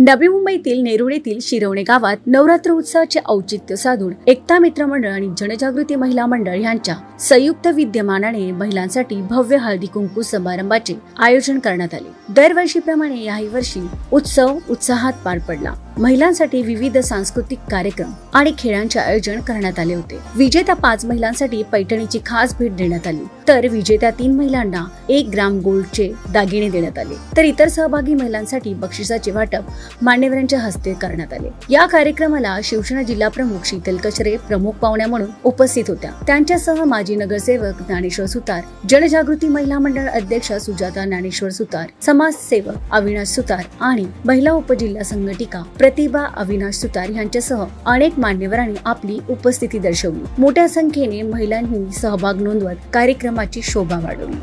नवी मुंबईतील नेरुळ येथील शिरवणे गावात नवरात्र उत्सवाचे औचित्य साधून एकता मित्र मंडळ आणि जनजागृती महिला मंडळ यांच्या संयुक्त विद्यमानाने महिलांसाठी भव्य हळदी कुंकू समारंभाचे आयोजन करण्यात आले। दरवर्षीप्रमाणे याही वर्षी उत्सव उत्साहात पार पडला। महिलांसाठी विविध सांस्कृतिक कार्यक्रम आणि खेळांचे आयोजन करण्यात आले होते। विजेत्या 5 महिलांसाठी पैठणीची खास भेट देण्यात आली, तर विजेत्या 3 महिलांना 1 ग्राम गोल्डचे दागिने देण्यात आले, तर इतर सहभागी महिलांसाठी बक्षिसाचे वाटप मान्यवरांच्या हस्ते करण्यात आले। या कार्यक्रमाला शिवसेना जिल्हा प्रमुख शीतल कचरे प्रमुख पाहुण्या म्हणून उपस्थित होत्या। त्यांच्यासह माजी नगरसेवक ज्ञानेश्वर सुतार, जनजागृती महिला मंडळ अध्यक्ष सुजाता ज्ञानेश्वर सुतार, समाजसेवक अविनाश सुतार आणि महिला उपजिल्हा संघटिका प्रतिभा अविनाश सुतार यांच्यासह अनेक मान्यवरांनी आपली उपस्थिती दर्शवली। मोठ्या संख्येने महिलांनी सहभाग नोंदवत कार्यक्रमाची शोभा वाढवली।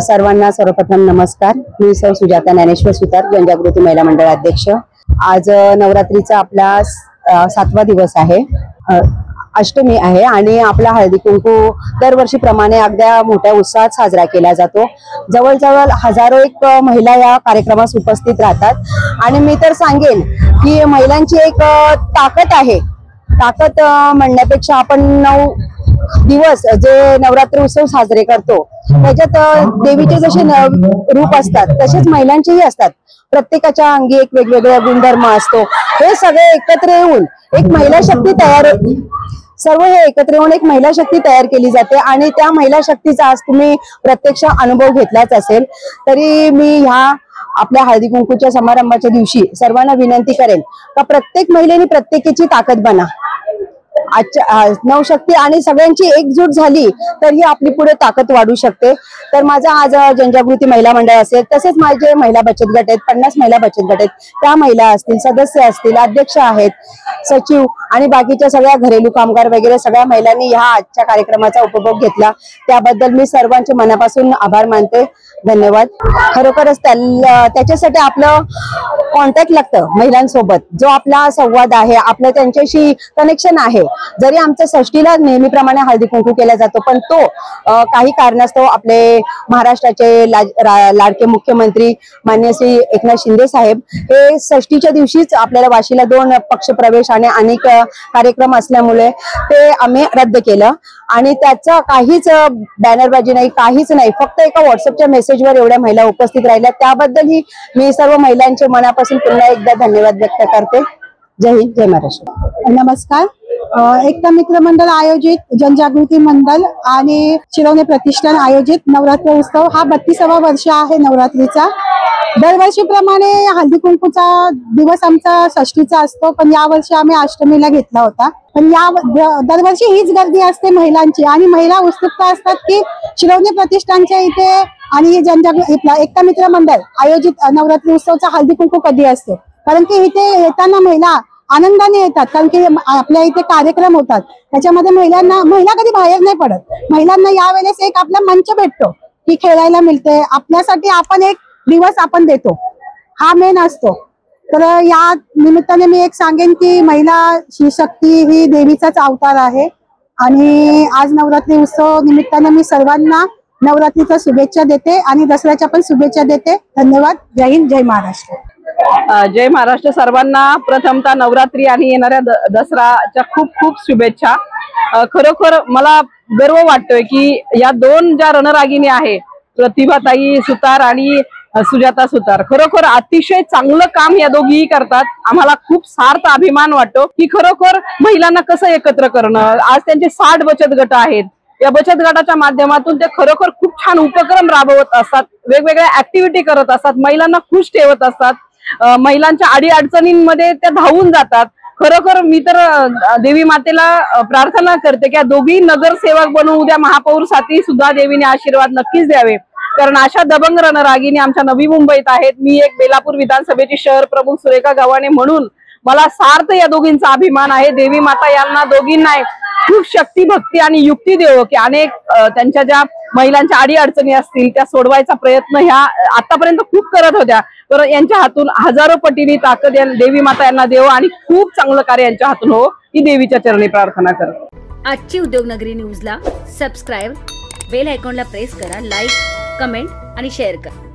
सर्वांना सर्वप्रथम नमस्कार। मी सौ सुजाता ज्ञानेश्वर सुतार, जनजागृती महिला मंडळ अध्यक्ष। आज नवरात्रीचा आपला 7वा दिवस आहे, अष्टमी आहे आणि आपला हळदी कुंकू दरवर्षीप्रमाणे अगदी मोठ्या उत्साहात साजरा केला जातो। जवळजवळ हजारो एक महिला या कार्यक्रमास उपस्थित राहतात आणि मी तर सांगेन की महिलांची एक ताकद आहे। ताकद म्हणण्यापेक्षा आपण दिवस जे नवरात्र उत्सव साजरे करतो त्याच्यात देवीचे जसे रूप असतात तसेच महिलांचेही असतात. प्रत्येकाच्या अंगी एक वेगवेगळा गुणधर्म असतो. हे सगळे एकत्र येऊन एक महिला शक्ती एक महिला शक्ती तयार केली जाते आणि त्या महिला शक्तीचा आज तुम्ही प्रत्यक्ष अनुभव घेतलाच असेल. तरी मी ह्या आपल्या हळदी कुंकूच्या समारंभाच्या दिवशी सर्वांना विनंती करेन का प्रत्येक महिलेने प्रत्येकीची ताकद बना. आजच्या नवशक्ती आणि सगळ्यांची एकजूट झाली तर ही आपली पुढे ताकद वाढू शकते. तर माझा आज जनजागृती महिला मंडळ असेल, तसेच माझे महिला बचत गट आहेत, 50 महिला बचत गट आहेत, त्या महिला असतील, सदस्य असतील, अध्यक्ष आहेत, सचिव आणि बाकीच्या सगळ्या घरेलू कामगार वगैरे सगळ्या महिलांनी ह्या आजच्या कार्यक्रमाचा उपभोग घेतला त्याबद्दल मी सर्वांचे मनापासून आभार मानते. धन्यवाद. खरोखरच त्याच्यासाठी आपलं कॉन्टॅक्ट लागतं महिलांसोबत, जो आपला संवाद आहे, आपलं त्यांच्याशी कनेक्शन आहे. जरी आमच्या षष्टीला नेहमीप्रमाणे हळदी कुंकू केला जातो पण तो काही कारणास्तव आपले महाराष्ट्राचे लाडके मुख्यमंत्री माननीय श्री एकनाथ शिंदे साहेब हे षष्टीच्या दिवशीच आपल्याला वाशीला 2 पक्ष प्रवेश आणि अनेक कार्यक्रम असल्यामुळे ते आम्ही रद्द केलं आणि त्याचा काहीच बॅनरबाजी नाही, काहीच नाही. फक्त एका व्हॉट्सअपच्या मेसेजवर एवढ्या महिला उपस्थित राहिल्या. त्याबद्दलही मी सर्व महिलांचे मनापासून पुन्हा एकदा धन्यवाद व्यक्त करते. जय हिंद, जय महाराष्ट्र. नमस्कार. एकता मित्र मंडळ आयोजित जनजागृती मंडळ आणि शिरवणे प्रतिष्ठान आयोजित नवरात्र उत्सव हा 32वा वर्ष आहे नवरात्रीचा. दरवर्षीप्रमाणे हळदी कुंकूचा दिवस आमचा षष्टीचा असतो पण यावर्षी आम्ही अष्टमीला घेतला होता. पण या दरवर्षी हीच गर्दी असते महिलांची आणि महिला उत्सुकता असतात की शिरवणे प्रतिष्ठानच्या इथे आणि जनजागृती एकता मित्र मंडळ आयोजित नवरात्री उत्सवचा हळदी कुंकू कधी असतो. कारण की इथे येताना महिला आनंदाने येतात कारण की आपल्या इथे कार्यक्रम होतात त्याच्यामध्ये महिला कधी बाहेर नाही पडत. महिलांना यावेळेस एक आपला मंच भेटतो की खेळायला मिळते, आपल्यासाठी आपण एक दिवस आपण देतो, हा मेन असतो. तर या निमित्ताने मी एक सांगेन की महिला ही शक्ती ही देवीचाच अवतार आहे आणि आज नवरात्री उत्सव निमित्ताने मी सर्वांना नवरात्रीच्या शुभेच्छा देते आणि दसऱ्याच्या पण शुभेच्छा देते. धन्यवाद. जय हिंद, जय महाराष्ट्र. जय महाराष्ट्र. सर्वांना प्रथमतः नवरात्री आणि येणाऱ्या दसराच्या खूप खूप शुभेच्छा. खरोखर मला गर्व वाटतोय की या 2 ज्या रणरागिणी आहे प्रतिभाताई सुतार आणि सुजाता सुतार, खरोखर अतिशय चांगलं काम या दोघीही करतात. आम्हाला खूप सार्थ अभिमान वाटतो की खरोखर महिलांना कसं एकत्र करणं. आज त्यांचे 60 बचत गट आहेत. या बचत गटाच्या माध्यमातून ते खरोखर खूप छान उपक्रम राबवत असतात, वेगवेगळ्या ऍक्टिव्हिटी करत असतात, महिलांना खुश ठेवत असतात, महिलांच्या अडीअडचणींमध्ये त्या धावून जातात. खरोखर मी तर देवी मातेला प्रार्थना करते की या दोघी नगरसेवक बनवून उद्या महापौरसाठी सुद्धा देवीने आशीर्वाद नक्कीच द्यावे. कारण अशा दबंग रणरागिणी आमच्या नवी मुंबईत आहेत. मी एक बेलापूर विधानसभेची शहर प्रमुख सुरेखा गव्हाणे म्हणून मला सार्थ या दोघींचा अभिमान आहे. देवी माता यांना दोघींना खूप शक्ती, भक्ती आणि युक्ती देवो की अनेक त्यांच्या ज्या महिलांच्या अडीअडचणी असतील त्या सोडवायचा प्रयत्न ह्या आतापर्यंत खूप करत होत्या. तर यांच्या हातून हजारो पटीने ताकद देवी माता यांना देवो आणि खूप चांगलं कार्य यांच्या हातून हो ही देवीच्या चरणी प्रार्थना करते. आजची उद्योगनगरी न्यूजला सबस्क्राईब, बेल आयकॉनला प्रेस करा, लाईक, कमेंट आणि शेअर करा.